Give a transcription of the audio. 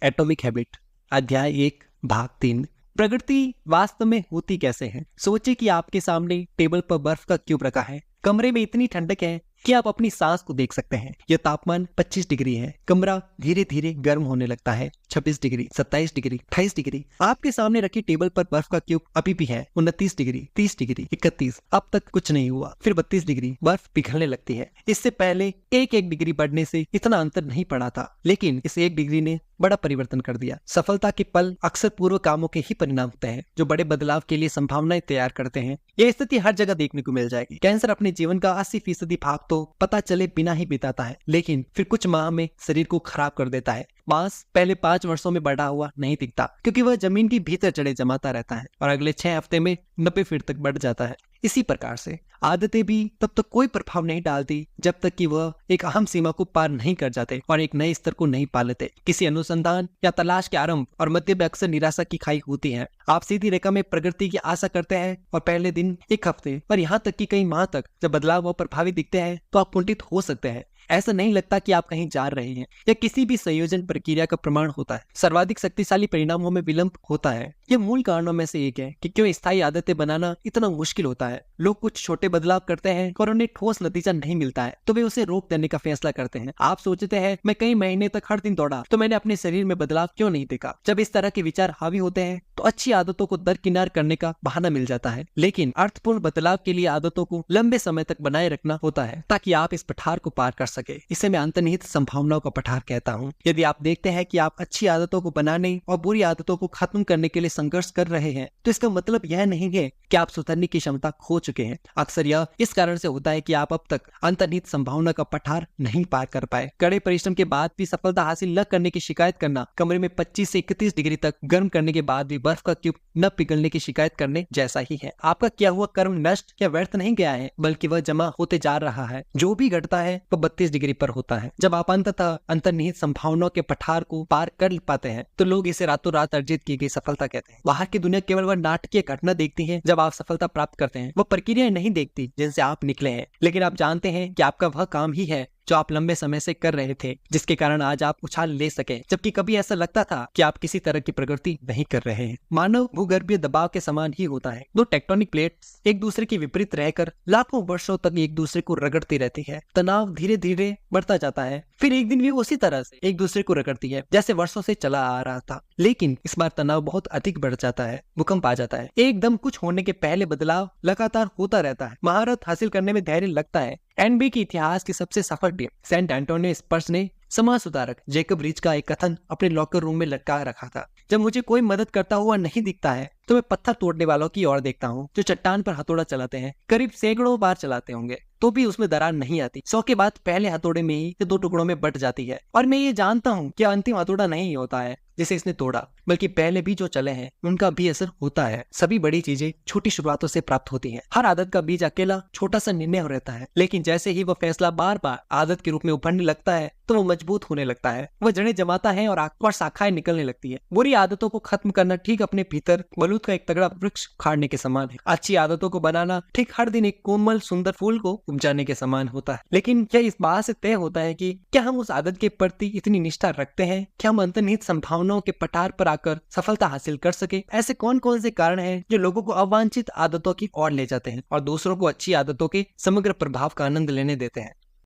Atomic habit, अध्याय 1, भाग 3। प्रकृति वास्तव में होती कैसे है। सोचिए कि आपके सामने टेबल पर बर्फ का क्यूब रखा है। कमरे में इतनी ठंडक है कि आप अपनी सांस को देख सकते हैं। यह तापमान 25 डिग्री है। कमरा धीरे धीरे गर्म होने लगता है। 26 डिग्री, 27 डिग्री, 28 डिग्री। आपके सामने रखी टेबल पर बर्फ का क्यूब अभी भी है। 29 डिग्री, 30 डिग्री, 31। अब तक कुछ नहीं हुआ। फिर 32 डिग्री। बर्फ पिघलने लगती है। इससे पहले एक डिग्री बढ़ने से इतना अंतर नहीं पड़ा था, लेकिन इस 1 डिग्री ने बड़ा परिवर्तन कर दिया। सफलता के पल अक्सर पूर्व कामों के ही परिणाम होते हैं, जो बड़े बदलाव के लिए संभावनाएं तैयार करते हैं। यह स्थिति हर जगह देखने को मिल जाएगी। कैंसर अपने जीवन का 80% भाग तो पता चले बिना ही बिताता है, लेकिन फिर कुछ माह में शरीर को खराब कर देता है। मांस पहले 5 वर्षों में बढ़ा हुआ नहीं दिखता, क्योंकि वह जमीन के भीतर जड़ें जमाता रहता है और अगले 6 हफ्ते में 90 फीट तक बढ़ जाता है। इसी प्रकार से आदतें भी तब तक कोई प्रभाव नहीं डालती जब तक कि वह एक अहम सीमा को पार नहीं कर जाते और एक नए स्तर को नहीं पा लेते। किसी अनुसंधान या तलाश के आरंभ और मध्य में अक्सर निराशा की खाई होती है। आप सीधी रेखा में प्रगति की आशा करते हैं और पहले दिन, एक हफ्ते और यहाँ तक कि कई माह तक जब बदलाव व प्रभावी दिखते हैं तो आप कुंठित हो सकते हैं। ऐसा नहीं लगता कि आप कहीं जा रहे हैं। यह किसी भी संयोजन प्रक्रिया का प्रमाण होता है। सर्वाधिक शक्तिशाली परिणामों में विलंब होता है। यह मूल कारणों में से एक है कि क्यों स्थायी आदतें बनाना इतना मुश्किल होता है। लोग कुछ छोटे बदलाव करते हैं और उन्हें ठोस नतीजा नहीं मिलता है तो वे उसे रोक देने का फैसला करते हैं। आप सोचते हैं, मैं कई महीने तक हर दिन दौड़ा तो मैंने अपने शरीर में बदलाव क्यों नहीं देखा। जब इस तरह के विचार हावी होते हैं तो अच्छी आदतों को दरकिनार करने का बहाना मिल जाता है, लेकिन अर्थपूर्ण बदलाव के लिए आदतों को लंबे समय तक बनाए रखना होता है ताकि आप इस पठार को पार कर सके। इसे मैं अंतर्निहित संभावनाओं का पठार कहता हूँ। यदि आप देखते हैं कि आप अच्छी आदतों को बनाने और बुरी आदतों को खत्म करने के लिए संघर्ष कर रहे हैं, तो इसका मतलब यह नहीं है कि आप सुधरने की क्षमता खो चुके हैं। अक्सर यह इस कारण से होता है कि आप अब तक अंतर्निहित संभावना का पठार नहीं पार कर पाए। कड़े परिश्रम के बाद भी सफलता हासिल न करने की शिकायत करना, कमरे में 25 से 31 डिग्री तक गर्म करने के बाद भी बर्फ का क्यूब न पिघलने की शिकायत करने जैसा ही है। आपका किया हुआ कर्म नष्ट या व्यर्थ नहीं गया है, बल्कि वह जमा होते जा रहा है। जो भी घटता है वह 32 डिग्री पर होता है। जब आप अंततः अंतर्निहित संभावनाओं के पठार को पार कर पाते हैं तो लोग इसे रातों रात अर्जित की गई सफलता कहते हैं। बाहर की दुनिया केवल वह नाटकीय घटना देखती है जब आप सफलता प्राप्त करते हैं। वह प्रक्रिया नहीं देखती जिनसे आप निकले हैं, लेकिन आप जानते हैं कि आपका वह काम ही है जो आप लंबे समय से कर रहे थे, जिसके कारण आज आप उछाल ले सके, जबकि कभी ऐसा लगता था कि आप किसी तरह की प्रगति नहीं कर रहे हैं। मानव भूगर्भीय दबाव के समान ही होता है। 2 टेक्टोनिक प्लेट्स एक दूसरे के विपरीत रहकर लाखों वर्षों तक एक दूसरे को रगड़ती रहती है। तनाव धीरे धीरे बढ़ता जाता है, फिर एक दिन भी उसी तरह से एक दूसरे को रगड़ती है जैसे वर्षों से चला आ रहा था, लेकिन इस बार तनाव बहुत अधिक बढ़ जाता है। भूकंप आ जाता है। एकदम कुछ होने के पहले बदलाव लगातार होता रहता है। महारत हासिल करने में धैर्य लगता है। एनबी के इतिहास की सबसे सफल टीम सेंट एंटोनियो स्पर्स ने समाज सुधारक जैकब रीच का एक कथन अपने लॉकर रूम में लटका रखा था। जब मुझे कोई मदद करता हुआ नहीं दिखता है तो मैं पत्थर तोड़ने वालों की ओर देखता हूँ जो चट्टान पर हथौड़ा चलाते हैं। करीब सैकड़ों बार चलाते होंगे तो भी उसमें दरार नहीं आती। 100 के बाद पहले हथौड़े में ही 2 टुकड़ों में बट जाती है। और मैं ये जानता हूँ कि अंतिम हथौड़ा नहीं होता है जिसे इसने तोड़ा, बल्कि पहले भी जो चले हैं उनका भी असर होता है। सभी बड़ी चीजें छोटी शुरुआतों से प्राप्त होती हैं। हर आदत का बीज अकेला छोटा सा निर्णय हो रहता है, लेकिन जैसे ही वह फैसला बार बार आदत के रूप में उभरने लगता है तो वो मजबूत होने लगता है। वह जड़ें जमाता है और शाखाएं निकलने लगती है। बुरी आदतों को खत्म करना ठीक अपने भीतर बलूत का एक तगड़ा वृक्ष उखाड़ने के समान है। अच्छी आदतों को बनाना ठीक हर दिन एक कोमल सुंदर फूल को उपजाने के समान होता है। लेकिन क्या इस बात से तय होता है कि क्या हम उस आदत के प्रति इतनी निष्ठा रखते हैं? क्या हम अंतर्निहित संभावनाओं के पठार पर आकर सफलता हासिल कर सके? ऐसे कौन कौन से कारण हैं जो लोगों को अवांछित आदतों की ओर ले जाते हैं और दूसरों को अच्छी आदतों के समग्र प्रभाव का आनंद लेने देते हैं?